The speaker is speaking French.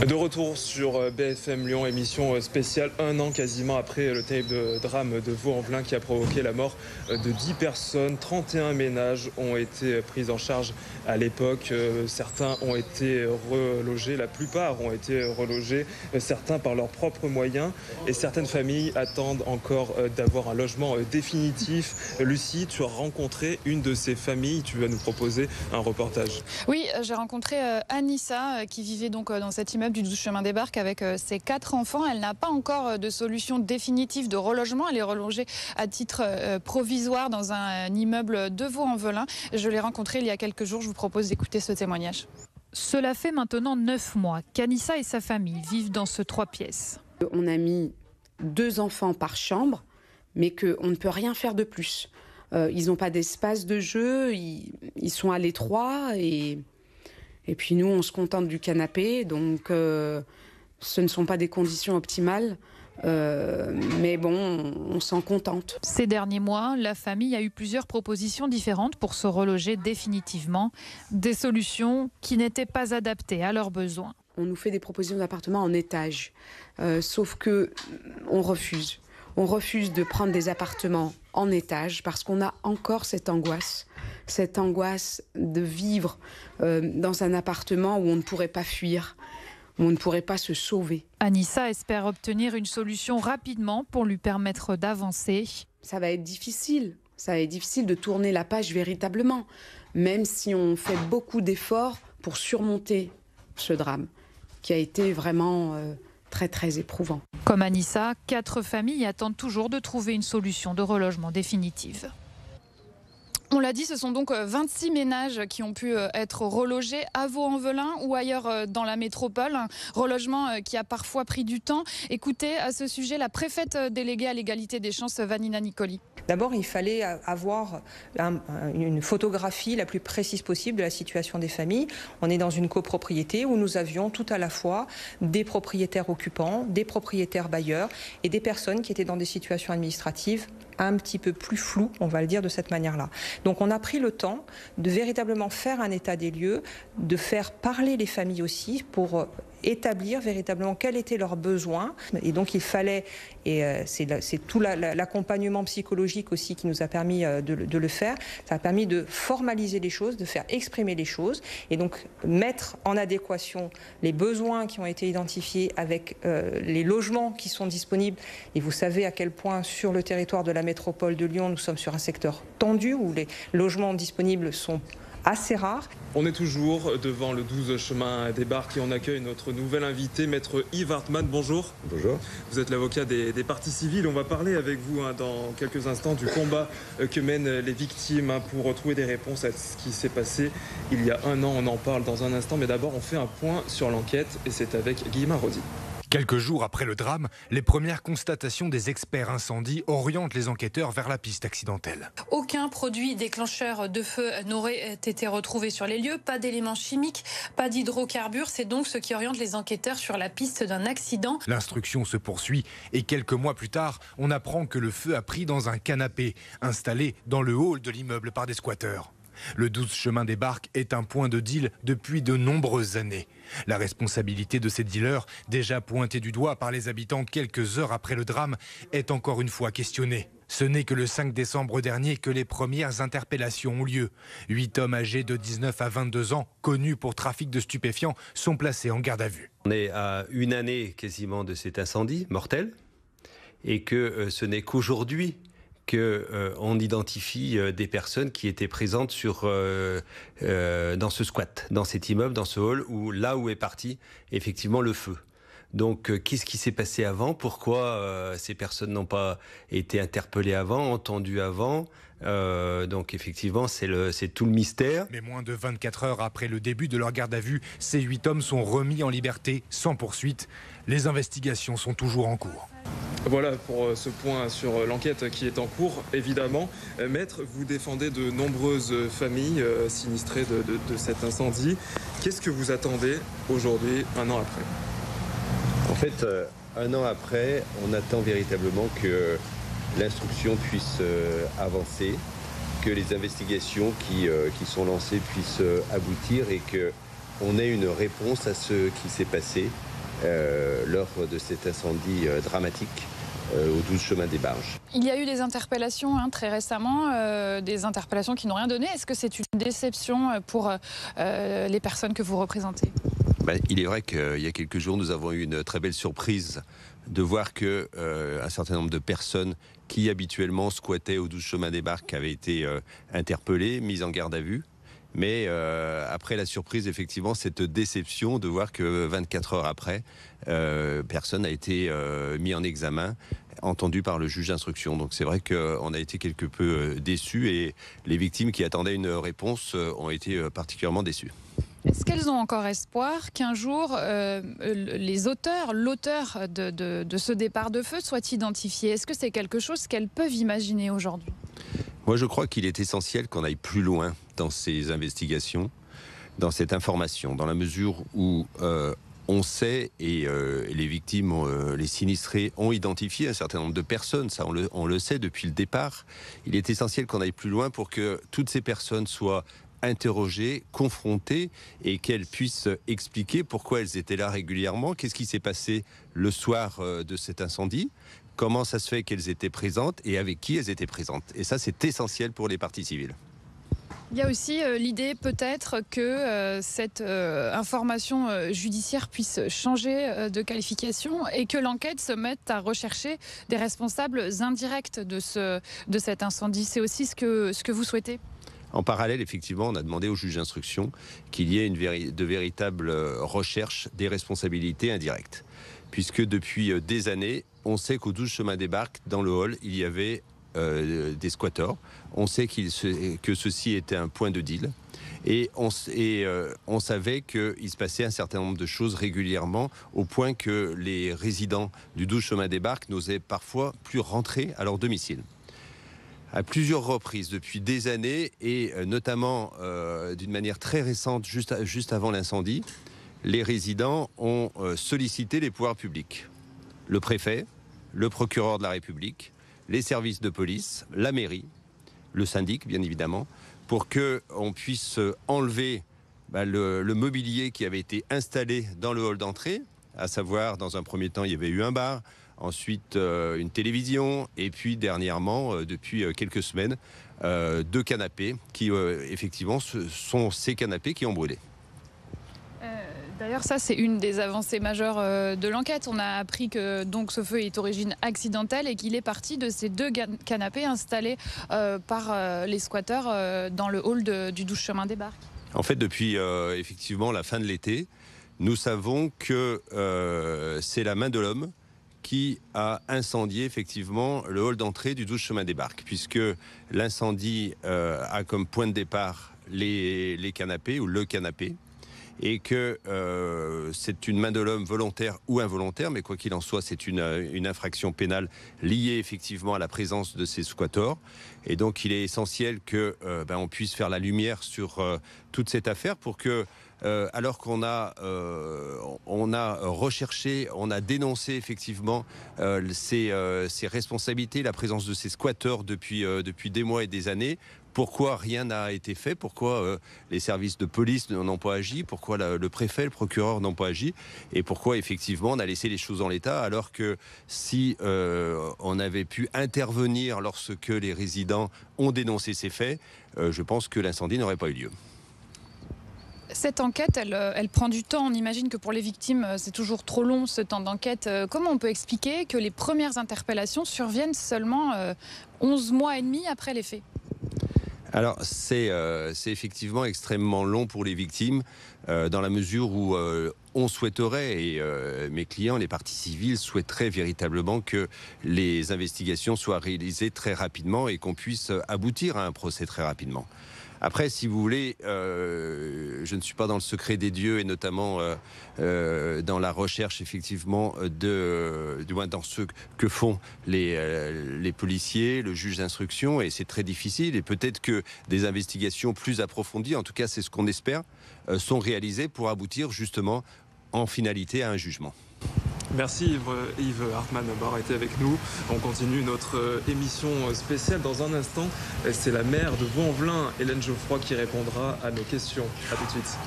De retour sur BFM Lyon, émission spéciale 1 an quasiment après le terrible drame de Vaux-en-Velin qui a provoqué la mort de 10 personnes. 31 ménages ont été pris en charge à l'époque. Certains ont été relogés, la plupart ont été relogés, certains par leurs propres moyens. Et certaines familles attendent encore d'avoir un logement définitif. Lucie, tu as rencontré une de ces familles, tu vas nous proposer un reportage. Oui, j'ai rencontré Anissa qui vivait donc dans cet immeuble du 12 chemin des Barques avec ses 4 enfants. Elle n'a pas encore de solution définitive de relogement. Elle est relogée à titre provisoire dans un immeuble de Vaux-en-Velin. Je l'ai rencontrée il y a quelques jours. Je vous propose d'écouter ce témoignage. Cela fait maintenant 9 mois qu'Anissa et sa famille vivent dans ce 3 pièces. On a mis 2 enfants par chambre, mais qu'on ne peut rien faire de plus. Ils n'ont pas d'espace de jeu, ils sont à l'étroit et puis nous, on se contente du canapé. Donc, ce ne sont pas des conditions optimales. Mais bon, on s'en contente. Ces derniers mois, la famille a eu plusieurs propositions différentes pour se reloger définitivement. Des solutions qui n'étaient pas adaptées à leurs besoins. On nous fait des propositions d'appartements en étage. Sauf que on refuse. On refuse de prendre des appartements en étage parce qu'on a encore cette angoisse de vivre dans un appartement où on ne pourrait pas fuir, où on ne pourrait pas se sauver. Anissa espère obtenir une solution rapidement pour lui permettre d'avancer. Ça va être difficile. Ça va être difficile de tourner la page véritablement, même si on fait beaucoup d'efforts pour surmonter ce drame qui a été vraiment très très éprouvant. Comme Anissa, 4 familles attendent toujours de trouver une solution de relogement définitive. On l'a dit, ce sont donc 26 ménages qui ont pu être relogés à Vaux-en-Velin ou ailleurs dans la métropole. Un relogement qui a parfois pris du temps. Écoutez à ce sujet la préfète déléguée à l'égalité des chances, Vanina Nicoli. D'abord, il fallait avoir une photographie la plus précise possible de la situation des familles. On est dans une copropriété où nous avions tout à la fois des propriétaires occupants, des propriétaires bailleurs et des personnes qui étaient dans des situations administratives un petit peu plus floues, on va le dire de cette manière-là. Donc on a pris le temps de véritablement faire un état des lieux, de faire parler les familles aussi pour établir véritablement quels étaient leurs besoins. Et donc il fallait, et c'est tout l'accompagnement psychologique aussi qui nous a permis de le faire, ça a permis de formaliser les choses, de faire exprimer les choses et donc mettre en adéquation les besoins qui ont été identifiés avec les logements qui sont disponibles. Et vous savez à quel point sur le territoire de la métropole de Lyon, nous sommes sur un secteur tendu où les logements disponibles sont assez rare. On est toujours devant le 12 chemin des Barques et on accueille notre nouvel invité, maître Yves Hartmann. Bonjour. Bonjour. Vous êtes l'avocat des parties civiles. On va parler avec vous dans quelques instants du combat que mènent les victimes pour retrouver des réponses à ce qui s'est passé il y a 1 an. On en parle dans un instant, mais d'abord on fait un point sur l'enquête et c'est avec Guillemard Rodi. Quelques jours après le drame, les premières constatations des experts incendies orientent les enquêteurs vers la piste accidentelle. Aucun produit déclencheur de feu n'aurait été retrouvé sur les lieux, pas d'éléments chimiques, pas d'hydrocarbures. C'est donc ce qui oriente les enquêteurs sur la piste d'un accident. L'instruction se poursuit et quelques mois plus tard, on apprend que le feu a pris dans un canapé installé dans le hall de l'immeuble par des squatteurs. Le 12 chemin des Barques est un point de deal depuis de nombreuses années. La responsabilité de ces dealers, déjà pointée du doigt par les habitants quelques heures après le drame, est encore une fois questionnée. Ce n'est que le 5 décembre dernier que les premières interpellations ont lieu. 8 hommes âgés de 19 à 22 ans, connus pour trafic de stupéfiants, sont placés en garde à vue. On est à 1 année quasiment de cet incendie mortel et que ce n'est qu'aujourd'hui qu'on identifie des personnes qui étaient présentes dans ce squat, dans cet immeuble, dans ce hall, là où est parti effectivement le feu. Donc qu'est-ce qui s'est passé avant? Pourquoi ces personnes n'ont pas été interpellées avant, entendues avant? Donc effectivement, c'est tout le mystère. Mais moins de 24 heures après le début de leur garde à vue, ces 8 hommes sont remis en liberté sans poursuite. Les investigations sont toujours en cours. Voilà pour ce point sur l'enquête qui est en cours, évidemment. Maître, vous défendez de nombreuses familles sinistrées de cet incendie. Qu'est-ce que vous attendez aujourd'hui, 1 an après? En fait, 1 an après, on attend véritablement que l'instruction puisse avancer, que les investigations qui sont lancées puissent aboutir et que on ait une réponse à ce qui s'est passé lors de cet incendie dramatique au 12 chemin des Barges. Il y a eu des interpellations très récemment, des interpellations qui n'ont rien donné. Est-ce que c'est une déception pour les personnes que vous représentez ? Il est vrai qu'il y a quelques jours, nous avons eu une très belle surprise de voir que un certain nombre de personnes qui habituellement squattaient au 12 chemin des Barques avaient été interpellées, mises en garde à vue. Mais après la surprise, effectivement, cette déception de voir que 24 heures après, personne n'a été mis en examen, entendu par le juge d'instruction. Donc c'est vrai qu'on a été quelque peu déçus et les victimes qui attendaient une réponse ont été particulièrement déçues. Est-ce qu'elles ont encore espoir qu'un jour, l'auteur de ce départ de feu soit identifié ? Est-ce que c'est quelque chose qu'elles peuvent imaginer aujourd'hui ? Moi, je crois qu'il est essentiel qu'on aille plus loin dans ces investigations, dans cette information, dans la mesure où on sait, et les victimes, les sinistrés ont identifié un certain nombre de personnes, ça on le sait depuis le départ. Il est essentiel qu'on aille plus loin pour que toutes ces personnes soient interrogées, confrontées et qu'elles puissent expliquer pourquoi elles étaient là régulièrement, qu'est-ce qui s'est passé le soir de cet incendie, comment ça se fait qu'elles étaient présentes et avec qui elles étaient présentes. Et ça, c'est essentiel pour les parties civiles. Il y a aussi l'idée peut-être que cette information judiciaire puisse changer de qualification et que l'enquête se mette à rechercher des responsables indirects de cet incendie. C'est aussi ce que vous souhaitez ? En parallèle, effectivement, on a demandé au juge d'instruction qu'il y ait de véritables recherches des responsabilités indirectes. Puisque depuis des années, on sait qu'au 12 chemin des Barques, dans le hall, il y avait des squatteurs. On sait que ceci était un point de deal. Et on savait qu'il se passait un certain nombre de choses régulièrement, au point que les résidents du 12 chemin des Barques n'osaient parfois plus rentrer à leur domicile. À plusieurs reprises depuis des années, et notamment d'une manière très récente, juste avant l'incendie, les résidents ont sollicité les pouvoirs publics. Le préfet, le procureur de la République, les services de police, la mairie, le syndic bien évidemment, pour qu'on puisse enlever le mobilier qui avait été installé dans le hall d'entrée, à savoir dans un premier temps il y avait eu un bar, ensuite une télévision et puis dernièrement, depuis quelques semaines, 2 canapés qui effectivement ce sont ces canapés qui ont brûlé. D'ailleurs, ça, c'est une des avancées majeures de l'enquête. On a appris que donc, ce feu est d'origine accidentelle et qu'il est parti de ces 2 canapés installés par les squatteurs dans le hall du 12 chemin des Barques. En fait, depuis effectivement la fin de l'été, nous savons que c'est la main de l'homme qui a incendié effectivement le hall d'entrée du 12 chemin des Barques, puisque l'incendie a comme point de départ les canapés ou le canapé. Et que c'est une main de l'homme volontaire ou involontaire, mais quoi qu'il en soit, c'est une infraction pénale liée effectivement à la présence de ces squatteurs. Et donc il est essentiel que on puisse faire la lumière sur toute cette affaire pour que, alors qu'on a recherché, on a dénoncé effectivement ces responsabilités, la présence de ces squatteurs depuis des mois et des années. Pourquoi rien n'a été fait? Pourquoi les services de police n'ont pas agi? Pourquoi le préfet, le procureur n'ont pas agi? Et pourquoi effectivement on a laissé les choses en l'état, alors que si on avait pu intervenir lorsque les résidents ont dénoncé ces faits, je pense que l'incendie n'aurait pas eu lieu. Cette enquête, elle prend du temps. On imagine que pour les victimes, c'est toujours trop long ce temps d'enquête. Comment on peut expliquer que les premières interpellations surviennent seulement 11 mois et demi après les faits? Alors c'est effectivement extrêmement long pour les victimes dans la mesure où on souhaiterait, et mes clients, les parties civiles, souhaiteraient véritablement que les investigations soient réalisées très rapidement et qu'on puisse aboutir à un procès très rapidement. Après, si vous voulez, je ne suis pas dans le secret des dieux et notamment dans la recherche effectivement du moins dans ce que font les policiers, le juge d'instruction, et c'est très difficile. Et peut-être que des investigations plus approfondies, en tout cas c'est ce qu'on espère, sont réalisées pour aboutir justement en finalité à un jugement. Merci Yves Hartmann d'avoir été avec nous. On continue notre émission spéciale dans un instant. C'est la maire de Vaux-en-Velin, Hélène Geoffroy, qui répondra à nos questions. A tout de suite.